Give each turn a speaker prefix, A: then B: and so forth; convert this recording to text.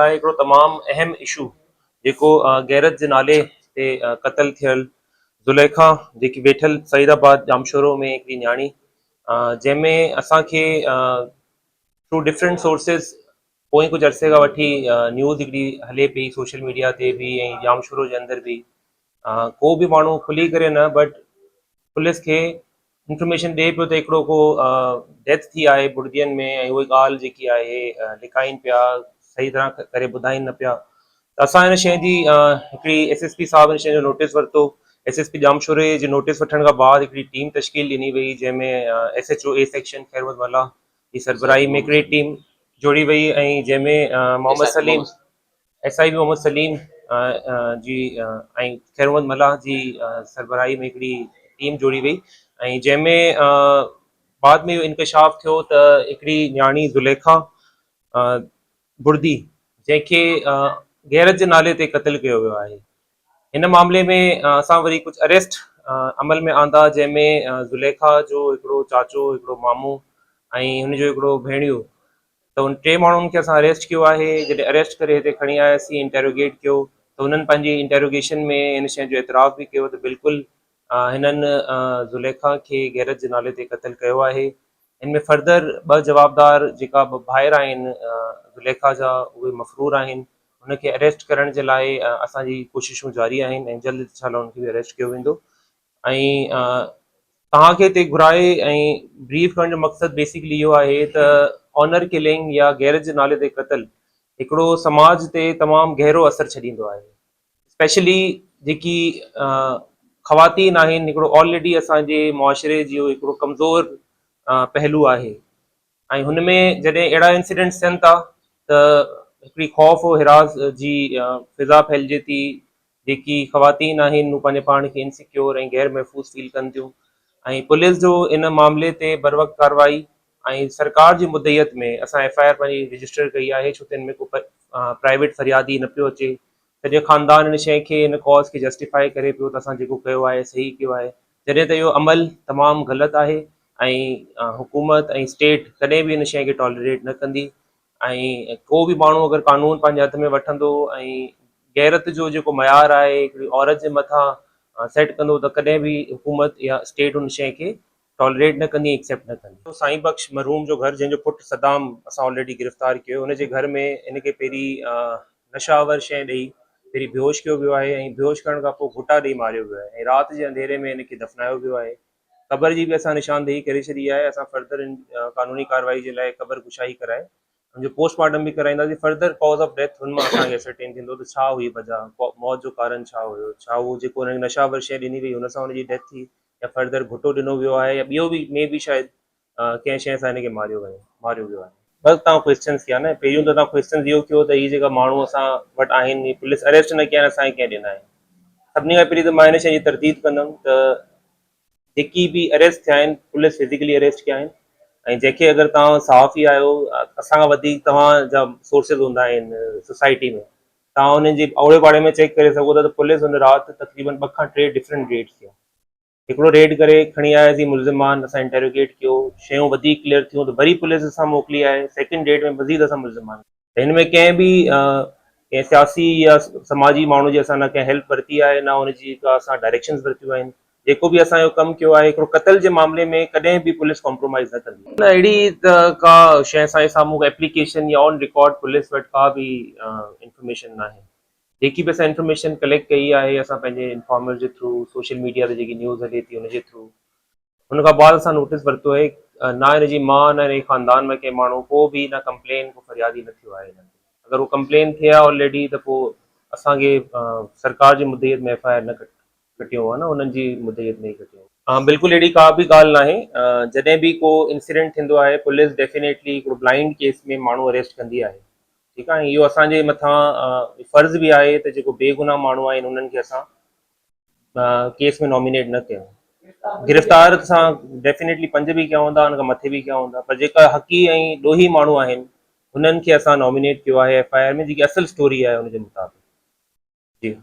A: आहे हिकिड़ो तमामु अहम इशू जेको गैरत जे नाले ते क़तल थियल ज़ुलेखा जेकी वेठल सईदाबाद जामशोरो में हिकिड़ी न्याणी जंहिंमें असांखे थ्रू डिफरेंट सोर्सिस पोइ कुझु अरसे खां वठी न्यूज़ हिकिड़ी हले पई सोशल मीडिया ते बि ऐं जामशोरो जे अंदरि बि को बि माण्हू खुली करे न बट पुलिस खे इंफॉर्मेशन ॾिए पियो त हिकिड़ो को डेथ थी आहे बुर्दियन में ऐं उहा ॻाल्हि जेकी आहे लिकाइनि पिया सही तरह करे ॿुधाइनि न पिया त असां हिन शइ जी हिकिड़ी SSP साहब हिन शइ जो नोटिस वरितो SSP जामशोरे जे नोटिस वठण खां बाद हिकिड़ी टीम तश्कील ॾिनी वई जंहिंमें SHO A सेक्शन खैरवत वाला जी सरबराही में हिकिड़ी टीम जोड़ी वई ऐं जंहिंमें मोहम्मद सलीम SIB मोहम्मद सलीम जी ऐं खैरवत मल्लाह जी सरबराही में हिकिड़ी टीम जोड़ी वई ऐं जंहिंमें बाद में इहो इंकशाफ थियो त हिकिड़ी न्याणी ज़ुलेखा बुर्दी जंहिंखे गैरत जे नाले ते क़तल कयो वियो आहे हिन मामले में असां वरी कुझु अरेस्ट अमल में आंदा जंहिंमें ज़ुलेखा जो हिकिड़ो चाचो हिकिड़ो मामू ऐं हुनजो हिकिड़ो भेणियो त उन टे माण्हुनि खे असां अरेस्ट कयो आहे जॾहिं अरेस्ट करे हिते खणी आयासीं इंटेरोगेट कयो त हुननि पंहिंजी इंटेरोगेशन में हिन शइ जो एतिराफ़ बि कयो त बिल्कुलु हिननि ज़ुलेखा खे गैरत जे नाले ते क़तल कयो आहे हिन में फर्दर ॿ जवाबदार जेका ॿ भाइर आहिनि ज़ुलेखा जा उहे मफ़रूर आहिनि हुनखे अरेस्ट करण जे लाइ असांजी कोशिशूं जारी आहिनि ऐं जल्द इंशाअल्लाह हुनखे बि अरेस्ट कयो वेंदो ऐं तव्हांखे हिते घुराए ऐं ब्रीफ करण जो मक़सदु बेसिकली इहो आहे त ऑनर किलिंग या गैरत जे नाले ते क़तल हिकिड़ो समाज ते तमामु गहरो असरु छॾींदो आहे स्पेशली जेकी ख़वातीन आहिनि हिकिड़ो ऑलरेडी असांजे मुआशिरे जो हिकिड़ो कमज़ोर पहलू आहे ऐं हुन में जॾहिं अहिड़ा इंसिडेंट्स थियनि था त हिकिड़ी ख़ौफ़ हिरास जी फिज़ा फैलिजे थी जेकी ख़वातीन आहिनि हू पंहिंजे पाण खे इनसिक्योर ऐं गैर महफ़ूज़ फील कनि थियूं ऐं पुलिस जो इन मामले ते बर वक़्तु कार्रवाई ऐं सरकार जी मुद्दत में असां FIR पंहिंजी रजिस्टर कई आहे छो त हिन में को प्राइवेट फरियादी न पियो अचे सॼो ख़ानदान हिन शइ खे हिन कॉज़ खे जस्टिफाई करे पियो त असां जेको कयो आहे सही कयो आहे जॾहिं त इहो अमल तमामु ग़लति आहे ऐं हुकूमत ऐं स्टेट कॾहिं बि हिन शइ खे टॉलरेट न कंदी ऐं को बि माण्हू अगरि कानून पंहिंजे हथ में वठंदो ऐं गैरत जो जेको मयार आहे हिकिड़ी औरत जे मथां सेट कंदो त कॾहिं बि हुकूमत या स्टेट हुन शइ खे टॉलरेट न कंदी एक्सेप्ट न कंदी साईं बख़्श मरहूम जो घर जंहिंजो पुटु सदाम असां ऑलरेडी गिरफ़्तार कयो हुनजे घर में हिनखे पहिरीं नशावर शइ ॾेई पहिरीं बेहोश कयो वियो आहे ऐं बेहोश करण खां पोइ घुटा ॾेई मारियो वियो आहे ऐं राति जे अंधेरे में हिनखे दफ़नायो वियो आहे क़बर जी बि असां निशानदेही करे छॾी आहे असां फर्दर कानूनी कार्रवाई जे लाइ क़बर कुशाई कराए हुनजो पोस्टमार्टम बि कराईंदासीं फर्दर कॉज़ ऑफ डेथ हुन मां असांखे असरटेन थींदो त छा हुई वजह मौत जो कारण छा हुयो छा उहो जेको हुनखे नशावर शइ ॾिनी वई हुन सां हुनजी डेथ थी या फर्दर घुटो ॾिनो वियो आहे या ॿियो बि में बि शायदि कंहिं शइ सां हिनखे मारियो वियो आहे बस तव्हां क्वेश्चन्स कया न पहिरियों त तव्हां क्वेश्चन इहो कयो त हीअ जेका माण्हू असां वटि आहिनि पुलिस अरेस्ट न कया आहिनि असांखे कंहिं ॾिना आहिनि सभिनी खां पहिरीं त मां हिन शइ जी तरतीब कंदुमि त जेकी बि अरेस्ट थिया आहिनि पुलिस फिज़िकली अरेस्ट कया आहिनि ऐं जंहिंखे अगरि तव्हां सहाफ़ी आहियो असां खां वधीक तव्हांजा सोर्सिस हूंदा आहिनि सोसाइटी में तव्हां हुननि जी ओड़े पाड़े में चेक करे सघो था त पुलिस हुन राति तक़रीबन 2 खां 3 डिफरेंट रेड्स कया हिकिड़ो रेड करे खणी आयासीं मुल्ज़िमान असां इंटेरोगेट कयो शयूं वधीक क्लियर थियूं त वरी पुलिस असां मोकिली आहे सेकेंड रेड में मज़ीद असां मुल्ज़िमान त हिन में कंहिं बि कंहिं सियासी या समाजी माण्हू जी असां न कंहिं हेल्प वरिती आहे न हुनजी का असां डायरेक्शन्स वरितियूं आहिनि जेको बि असांजो कमु कयो आहे हिकिड़ो क़तल जे मामले में कॾहिं बि पुलिस कॉम्प्रोमाइज़ न कंदी न अहिड़ी त का शइ असांजे साम्हूं एप्लीकेशन या ऑन रिकॉर्ड पुलिस वटि का बि इंफॉर्मेशन न आहे जेकी बि असां इंफॉर्मेशन कलेक्ट कई आहे असां पंहिंजे इंफॉर्मर जे थ्रू सोशल मीडिया ते जेकी न्यूज़ हले थी हुनजे थ्रू हुन खां बाद असां नोटिस वरितो आहे न हिनजी माउ न हिन ख़ानदान में कंहिं माण्हू को बि न कंप्लेन को फरियादी न थियो आहे अगरि उहो कंप्लेन थिए आहे ऑलरेडी त पोइ असांखे सरकार जी मुद्दत में FIR न कटियो आहे न हुननि जी मुद्दत में ई कटियो हा बिल्कुलु अहिड़ी का बि ॻाल्हि न आहे जॾहिं बि को इंसिडेंट थींदो आहे पुलिस डेफिनेटली हिकिड़ो ब्लाइंड केस में माण्हू अरेस्ट कंदी आहे ठीकु आहे इहो असांजे मथां फ़र्ज़ु बि आहे त जेको बेगुनाह माण्हू आहिनि उन्हनि खे असां केस में नॉमिनेट न कयूं गिरफ़्तार सां डेफिनेटली 5 बि कया हूंदा हुन खां मथे बि कया हूंदा पर जेका हक़ी ऐं ॾोही माण्हू आहिनि हुननि खे असां नॉमिनेट कयो आहे FIR में जेकी असुलु स्टोरी आहे हुनजे मुताबिक़ जी